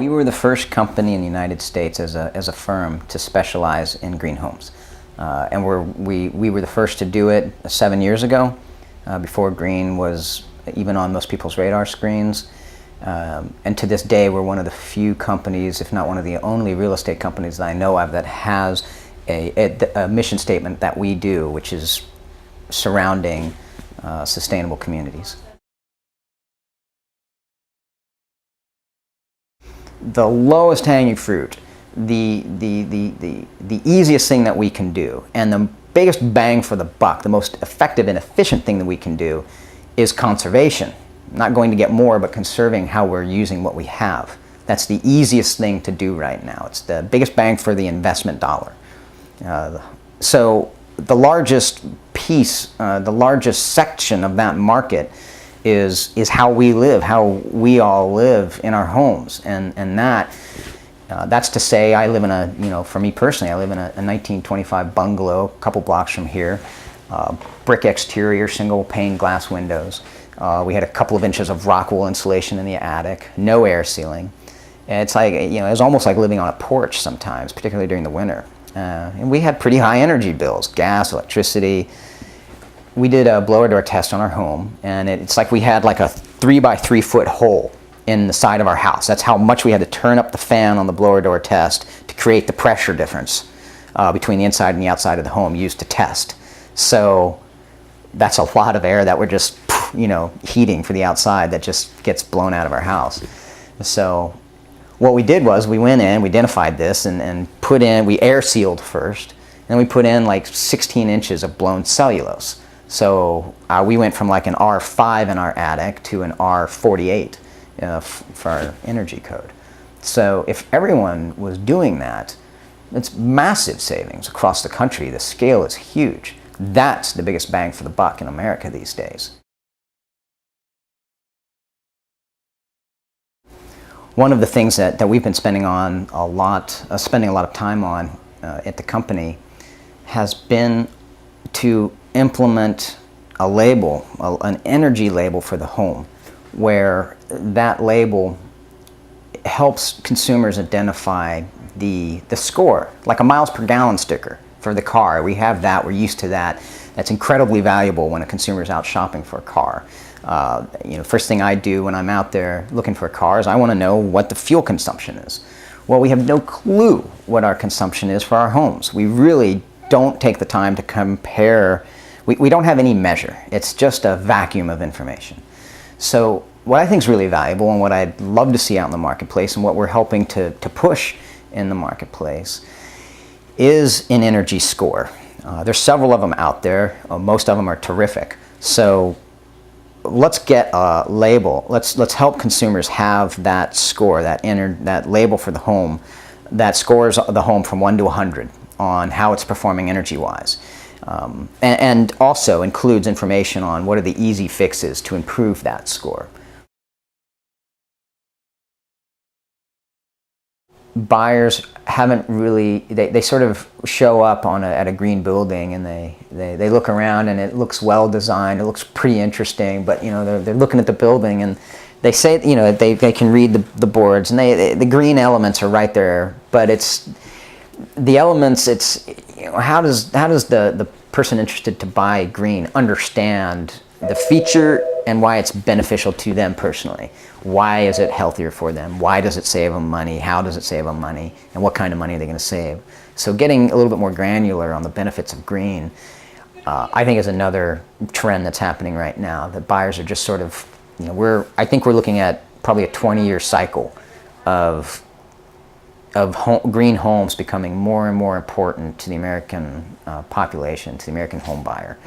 We were the first company in the United States as a firm to specialize in green homes. And we were the first to do it 7 years ago, before green was even on most people's radar screens. And to this day, we're one of the few companies, if not one of the only real estate companies that I know of that has a mission statement that we do, which is surrounding sustainable communities. The lowest hanging fruit, the easiest thing that we can do, and the biggest bang for the buck, the most effective and efficient thing that we can do is conservation. Not going to get more, but conserving how we're using what we have. That's the easiest thing to do right now. It's the biggest bang for the investment dollar. So the largest piece, the largest section of that market is how we live, how we all live in our homes, and that's to say, I live in a, for me personally, I live in a 1925 bungalow, a couple blocks from here, brick exterior, single pane glass windows. We had a couple of inches of rock wool insulation in the attic, no air sealing. And it's like, it was almost like living on a porch sometimes, particularly during the winter. And we had pretty high energy bills, gas, electricity. We did a blower door test on our home, and it's like we had like a 3 by 3 foot hole in the side of our house. That's how much we had to turn up the fan on the blower door test to create the pressure difference between the inside and the outside of the home used to test. So that's a lot of air that we're just, heating for the outside that just gets blown out of our house. So what we did was we went in, we identified this, and put in, we air sealed first, and we put in like 16 inches of blown cellulose. So we went from like an R5 in our attic to an R48 for our energy code. So if everyone was doing that, it's massive savings across the country. The scale is huge. That's the biggest bang for the buck in America these days. One of the things that we've been spending a lot of time on at the company has been to implement a label, an energy label for the home, where that label helps consumers identify the score, like a miles per gallon sticker for the car. We have that, we're used to that. That's incredibly valuable when a consumer's out shopping for a car. First thing I do when I'm out there looking for a car is I want to know what the fuel consumption is. Well, we have no clue what our consumption is for our homes. We really don't take the time to compare. We don't have any measure. It's just a vacuum of information. So what I think is really valuable, and what I'd love to see out in the marketplace, and what we're helping to push in the marketplace, is an energy score. There's several of them out there. Most of them are terrific. So let's get a label. Let's help consumers have that score, that label for the home, that scores the home from 1 to 100 on how it's performing energy-wise. And also includes information on what are the easy fixes to improve that score. Buyers haven't really, they sort of show up at a green building, and they look around, and it looks well designed, it looks pretty interesting, but they're looking at the building, and they say they can read the boards, and the green elements are right there, but it's the elements. It's how does the person interested to buy green understand the feature and why it's beneficial to them personally? Why is it healthier for them? Why does it save them money? How does it save them money? And what kind of money are they going to save? So getting a little bit more granular on the benefits of green, I think, is another trend that's happening right now. That buyers are just sort of, I think we're looking at probably a 20-year cycle of green homes becoming more and more important to the American population, to the American home buyer.